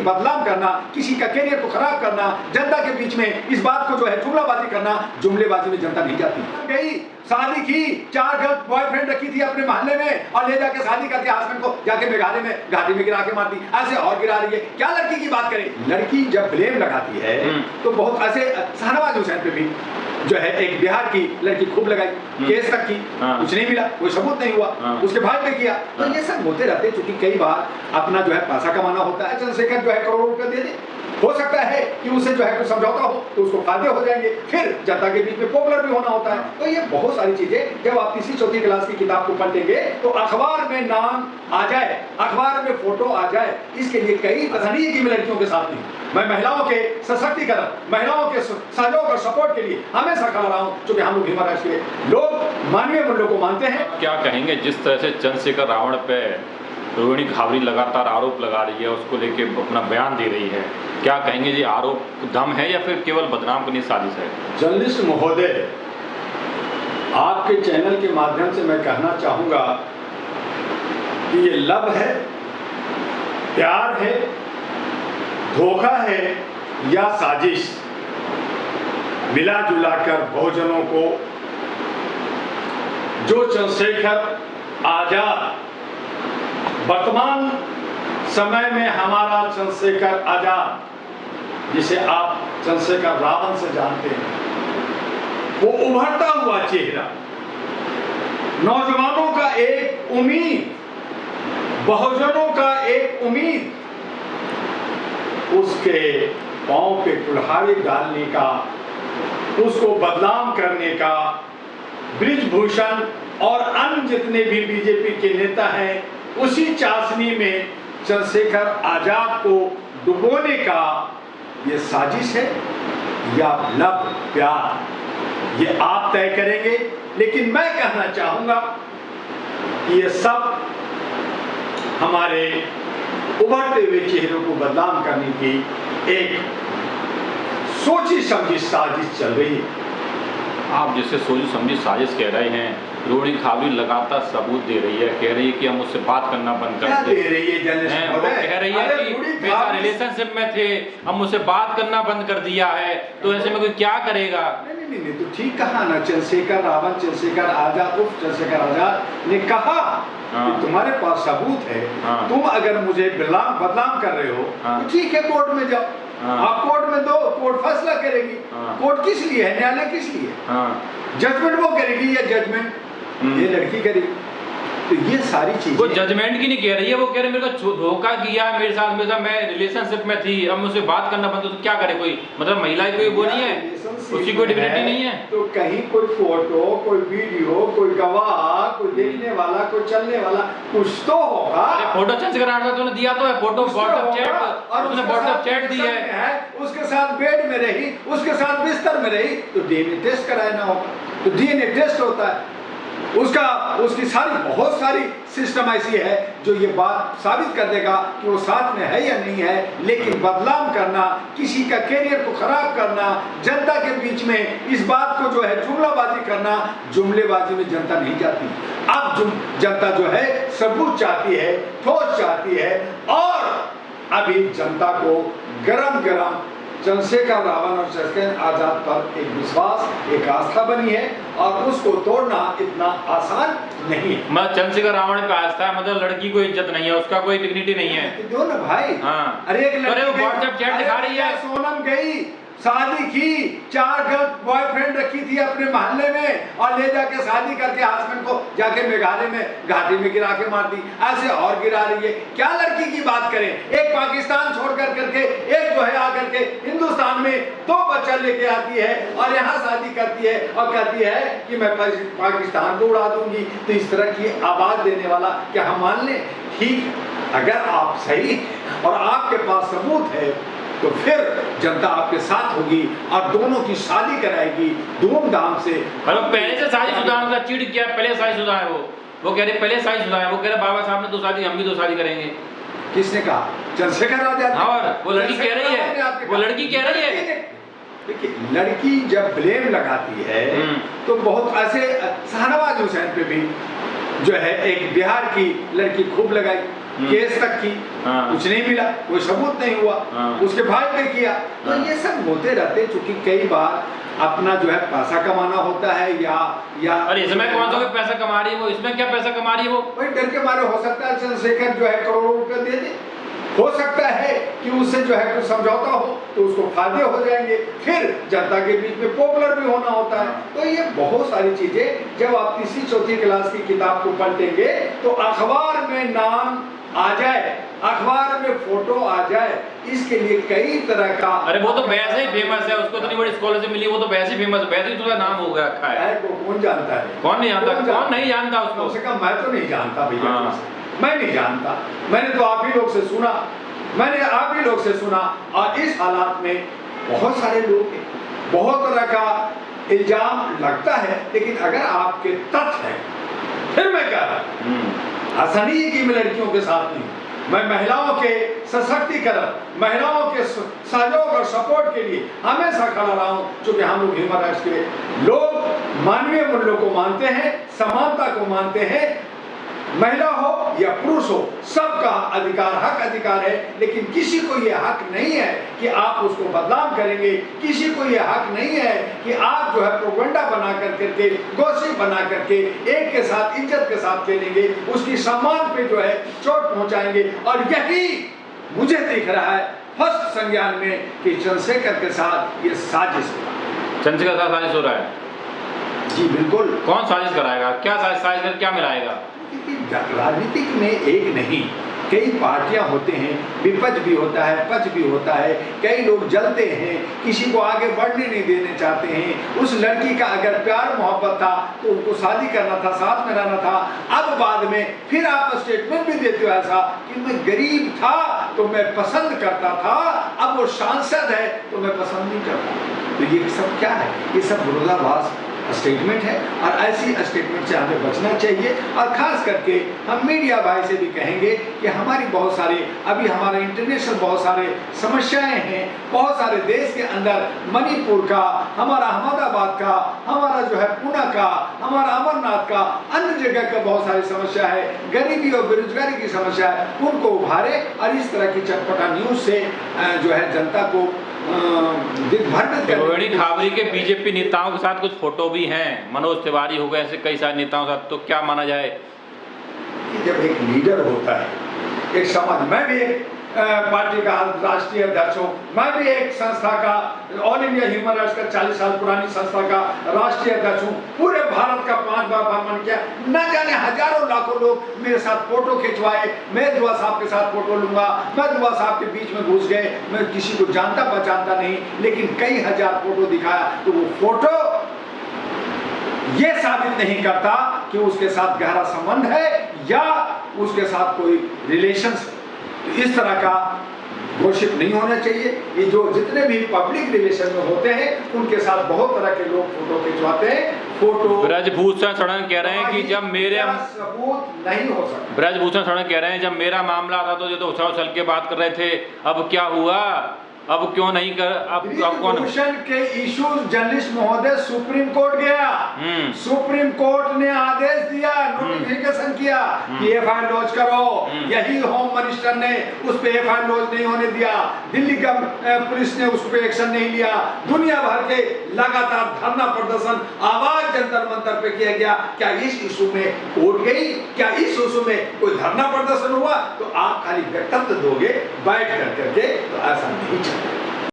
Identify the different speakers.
Speaker 1: बदनाम करना, किसी का कैरियर को खराब करना, जनता के बीच में इस बात को जो है जुमलाबाजी करना, जुमलेबाजी में जनता नहीं जाती। गई शादी की, 4 गर्ल बॉयफ्रेंड रखी थी अपने मोहल्ले में और ले जाके शादी करके हस्बैंड को जाके मेघालय में घाटी में गिरा के मार दी। ऐसे और गिरा रही है, क्या लड़की की बात करें। लड़की जब ब्लेम लगाती है तो बहुत ऐसे शाहनवाज हुसैन पे भी जो है एक बिहार की लड़की खूब लगाई, केस तक की, कुछ नहीं मिला, कोई सबूत नहीं हुआ, उसके भाई पे किया। तो ये सब होते रहते, क्योंकि कई बार अपना जो है पैसा कमाना होता है। चंद्रशेखर जो है करोड़ों रुपए दे दे, हो सकता है कि उससे जो है कुछ समझौता हो तो उसको फायदे हो जाएंगे, फिर जनता के बीच में पॉपुलर भी होना होता है। तो ये बहुत सारी चीजें जब आप तीसरी चौथी क्लास की किताब को पढ़ेंगे तो अखबार में नाम आ जाए, अखबार में फोटो आ जाए, इसके लिए कई तस्वीर की लड़कियों के साथ नहीं। मैं महिलाओं के सशक्तिकरण, महिलाओं के सहयोग और सपोर्ट के लिए हमेशा खड़ा रहा हूं, क्योंकि हम लोग हिमा राष्ट्रीय लोग मानवीय मूल्यों को मानते हैं।
Speaker 2: क्या कहेंगे जिस तरह से चंद्रशेखर रावण पे रोहिणी घावरी लगातार आरोप लगा रही है, उसको लेके अपना बयान दे रही है, क्या कहेंगे जी आरोप दम है या फिर केवल बदनाम करने की साजिश है?
Speaker 1: जर्नलिस्ट महोदय, आपके चैनल के माध्यम से मैं कहना चाहूंगा कि ये लव है, प्यार है, धोखा है या साजिश, मिला जुला कर बहुजनों को जो चंद्रशेखर आजाद वर्तमान समय में हमारा चंद्रशेखर आजाद, जिसे आप चंद्रशेखर रावण से जानते हैं, वो उभरता हुआ चेहरा, नौजवानों का एक उम्मीद, बहुजनों का एक उम्मीद, उसके पांव पे कुल्हाड़ी डालने का, उसको बदनाम करने का, ब्रिजभूषण और अन्य जितने भी बीजेपी के नेता हैं, उसी चाशनी में चंद्रशेखर आजाद को डुबोने का ये साजिश है या लव प्यार, ये आप तय करेंगे। लेकिन मैं कहना चाहूंगा कि ये सब हमारे उभरते हुए चेहरों को बदनाम करने की एक सोची समझी साजिश चल रही है।
Speaker 2: आप जिसे सोची समझी साजिश कह रहे हैं, रोहिणी घावरी लगातार सबूत दे रही है, कह रही है कि हम उससे बात करना बंद कर
Speaker 1: दे रही है,
Speaker 2: वो कह रही है कि मेरा रिलेशनशिप में थे, हम उससे बात करना बंद कर दिया है, तो ऐसे में कोई क्या करेगा?
Speaker 1: नहीं, तो ठीक कहा ना, चंद्रशेखर रावण, चंद्रशेखर आजाद उर्फ चंद्रशेखर आजाद ने कहा कि तुम्हारे पास सबूत है, तुम अगर मुझे बदनाम कर रहे हो तो ठीक है, कोर्ट में जाओ, आप कोर्ट में दो, कोर्ट फैसला करेगी। कोर्ट किस लिए है, न्यायालय किस लिए? जजमेंट वो करेगी या जजमेंट ये लड़की करेगी। तो ये सारी चीजें
Speaker 2: वो जजमेंट की नहीं कह रही है, वो कह रही है मेरे को धोखा किया मेरे साथ, मैं रिलेशनशिप में थी, अब मुझसे बात करना बंद, तो क्या करे? कोई मतलब महिला कोई वो नहीं है, उसकी कोई डिग्निटी नहीं है।
Speaker 1: तो कहीं कोई फोटो, कोई वीडियो, कोई गवाह, कोई देखने वाला, कोई चलने वाला कुछ तो होगा।
Speaker 2: अरे फोटो चंद्रशेखर आजाद तूने दिया तो है, फोटो व्हाट्सएप चैट, और उसने व्हाट्सएप चैट दी है,
Speaker 1: उसके साथ बेड में रही, उसके साथ बिस्तर में रही, तो डीएनए टेस्ट कराना होगा। तो डीएनए टेस्ट होता है, उसकी सारी बहुत सारी सिस्टम ऐसी है जो ये बात साबित कर देगा कि वो साथ में है या नहीं है। लेकिन बदनाम करना, किसी का कैरियर को खराब करना, जनता के बीच में इस बात को जो है जुमलाबाजी करना, जुमलेबाजी में जनता नहीं जाती। अब जनता जो है सबूत चाहती है, ठोस चाहती है, और अभी जनता को गरम गरम चंद्रशेखर रावण और चंद्रशेखर आजाद पर एक विश्वास, एक आस्था बनी है, और उसको तोड़ना इतना आसान नहीं है।
Speaker 2: मतलब चंद्रशेखर रावण पे आस्था है, मतलब लड़की को इज्जत नहीं है, उसका कोई डिग्निटी नहीं है।
Speaker 1: दो ना भाई। अरे एक लड़की
Speaker 2: व्हाट्सएप चैट दिखा रही है,
Speaker 1: सोनम गई, शादी की, 4 गर्ल बॉयफ्रेंड रखी थी अपने मोहल्ले में और ले जाके शादी करके हस्बैंड को जाके मेघालय में घाटी में गिरा के मार दी। ऐसे और गिरा रही है, क्या लड़की की बात करें। एक पाकिस्तान छोड़ करके एक जो है आकर के हिंदुस्तान में 2 बच्चा लेके आती है और यहाँ शादी करती है और कहती है कि मैं पाकिस्तान को उड़ा दूंगी। तो इस तरह की आवाज देने वाला क्या हम मान लें? ठीक, अगर आप सही और आपके पास सबूत है तो फिर जनता आपके साथ होगी और दोनों की शादी कराएगी धूमधाम से।
Speaker 2: पहले से शादीशुदा है, चिड़ किया, पहले शादीशुदा है, वो कह रहे पहले शादीशुदा है, वो कह रहे बाबा साहब ने 2 शादी, हम भी 2 शादी करेंगे।
Speaker 1: किसने कहा? चंद्रशेखर आजाद।
Speaker 2: और वो लड़की कह रही है, वो लड़की कह रही है।
Speaker 1: देखिए, लड़की जब ब्लेम लगाती है तो बहुत ऐसे शाहनवाज हुसैन पे भी जो है एक बिहार की लड़की खूब लगाई, केस तक की,
Speaker 2: हाँ।
Speaker 1: कुछ नहीं मिला, कोई सबूत नहीं हुआ,
Speaker 2: हाँ।
Speaker 1: उसके भाई पे किया। तो
Speaker 2: हाँ।
Speaker 1: ये सब होते रहते, चूंकि कई बार अपना जो है पैसा कमाना होता है या
Speaker 2: अरे इसमें कौन सा कोई पैसा कमा रही है वो, इसमें क्या पैसा कमा रही है वो?
Speaker 1: वही डर के मारे हो सकता है चंद्रशेखर जो है करोड़ों रुपए दे दे, हो सकता है कि उससे जो है कुछ समझौता हो तो उसको फायदे हो जाएंगे, फिर जनता के बीच में पॉपुलर भी होना होता है। तो ये बहुत सारी चीजें जब आप तीसरी चौथी क्लास की किताब को पलटेंगे तो अखबार में नाम आ जाए, अखबार में फोटो आ जाए, इसके लिए कई तरह का।
Speaker 2: अरे वो तो वैसे ही फेमस है, उसको इतनी बड़ी स्कॉलरशिप मिली, वो तो वैसे ही फेमस, वैसे ही उसका नाम हो गया रखा है।
Speaker 1: वो कौन जानता है?
Speaker 2: कौन नहीं जानता, कौन नहीं जानता उसको?
Speaker 1: कम से कम मैं तो नहीं जानता भैया।
Speaker 2: हाँ।
Speaker 1: मैं नहीं जानता, मैंने तो आप ही लोग से सुना, मैंने आप ही लोग से सुना। और इस हालात में बहुत सारे लोग हैं, बहुत तरह का इल्जाम लगता है, लेकिन अगर आपके तथ्य है, फिर मैं कह रहा हूं ऐसा नहीं है कि मैं लड़कियों के साथ नहीं, मैं महिलाओं के सशक्तिकरण, महिलाओं के सहयोग और सपोर्ट के लिए हमेशा खड़ा रहा हूं, क्योंकि हम लोग ह्यूमन राइट्स के लोग मानवीय मूल्यों को मानते हैं, समानता को मानते हैं। महिला हो या पुरुष हो, सबका अधिकार, हक अधिकार है, लेकिन किसी को यह हक नहीं है कि आप उसको बदनाम करेंगे, किसी को यह हक नहीं है कि आप जो है प्रोपेगेंडा बना करके, गॉसिप बना करके एक के साथ इज्जत के साथ खेलेंगे, उसकी सम्मान पे जो है चोट पहुंचाएंगे। और यही मुझे दिख रहा है फर्स्ट संज्ञान में कि चंद्रशेखर के साथ ये साजिश हो रहा है।
Speaker 2: चंद्रशेखर के साथ साजिश हो रहा है?
Speaker 1: जी बिल्कुल।
Speaker 2: कौन साजिश कराएगा? क्या साजिश कर क्या मिलाएगा?
Speaker 1: राजनीतिक में एक नहीं, कई पार्टियां होते हैं, विपक्ष भी होता है, पक्ष भी होता है, कई लोग जलते हैं, किसी को आगे बढ़ने नहीं देने चाहते हैं। उस लड़की का अगर प्यार मोहब्बत था तो उनको शादी करना था, साथ में रहना था। अब बाद में फिर आप स्टेटमेंट भी देते हो ऐसा कि मैं गरीब था तो मैं पसंद करता था, अब वो सांसद है तो मैं पसंद नहीं करता। तो ये सब क्या है? ये सब विरोधाभास स्टेटमेंट है, और ऐसी स्टेटमेंट से हमें बचना चाहिए। और खास करके हम मीडिया भाई से भी कहेंगे कि हमारी बहुत सारे, अभी हमारे इंटरनेशनल बहुत सारे समस्याएं हैं, बहुत सारे देश के अंदर, मणिपुर का, हमारा अहमदाबाद का, हमारा जो है पूना का, हमारा अमरनाथ का, अन्य जगह का बहुत सारी समस्या है, गरीबी और बेरोजगारी की समस्या है, उनको उभारे और इस तरह की चटपटा न्यूज से जो है जनता को
Speaker 2: रोहिणी खाबरी के बीजेपी नेताओं के साथ कुछ फोटो भी हैं, मनोज तिवारी हो गए, ऐसे कई सारे नेताओं के साथ, तो क्या माना जाए?
Speaker 1: जब एक लीडर होता है, एक समाज, मैं भी एक पार्टी का राष्ट्रीय अध्यक्ष हूँ, मैं भी एक संस्था का, ऑल इंडिया ह्यूमन राइट्स का 40 साल पुरानी संस्था का राष्ट्रीय अध्यक्ष हूँ, पूरे भारत का 5 बार भ्रमण किया, न जाने हजारों लाखों लोग मेरे साथ फोटो खिंचवाए, मैं दुआ साहब के साथ फोटो लूंगा, मैं दुआ साहब के बीच में घुस गए, मैं किसी को जानता पहचानता नहीं, लेकिन कई हजार फोटो दिखाया, तो वो फोटो ये साबित नहीं करता कि उसके साथ गहरा संबंध है या उसके साथ कोई रिलेशंस है। तो इस तरह का घोषित नहीं होना चाहिए। ये जो जितने भी पब्लिक रिलेशन में होते हैं, उनके साथ बहुत तरह के लोग फोटो खिंचवाते हैं। फोटो
Speaker 2: ब्रजभूषण शरण कह रहे हैं कि जब मेरे
Speaker 1: सबूत नहीं हो सकता।
Speaker 2: ब्रजभूषण शरण कह रहे हैं जब मेरा मामला था तो उछल उछल के बात कर रहे थे, अब क्या हुआ, अब क्यों नहीं कर, अब कौन?
Speaker 1: ब्रजभूषण के इश्यूज जर्नलिस्ट महोदय सुप्रीम कोर्ट गया, सुप्रीम कोर्ट ने आदेश दिया, नोटिफिकेशन किया कि एफआईआर लॉन्च करो, यही होम मिनिस्टर ने उस पे एफआईआर लॉन्च नहीं होने दिया, दिल्ली का पुलिस ने उस पे एक्शन नहीं लिया, दुनिया भर के लगातार धरना प्रदर्शन, आवाज जंतर मंतर पे किया गया। क्या इस इशू में कोर्ट गई? क्या इस इशू में कोई धरना प्रदर्शन हुआ? तो आप खाली वक्तव्य दोगे बैठ करके, तो ऐसा नहीं चलेगा।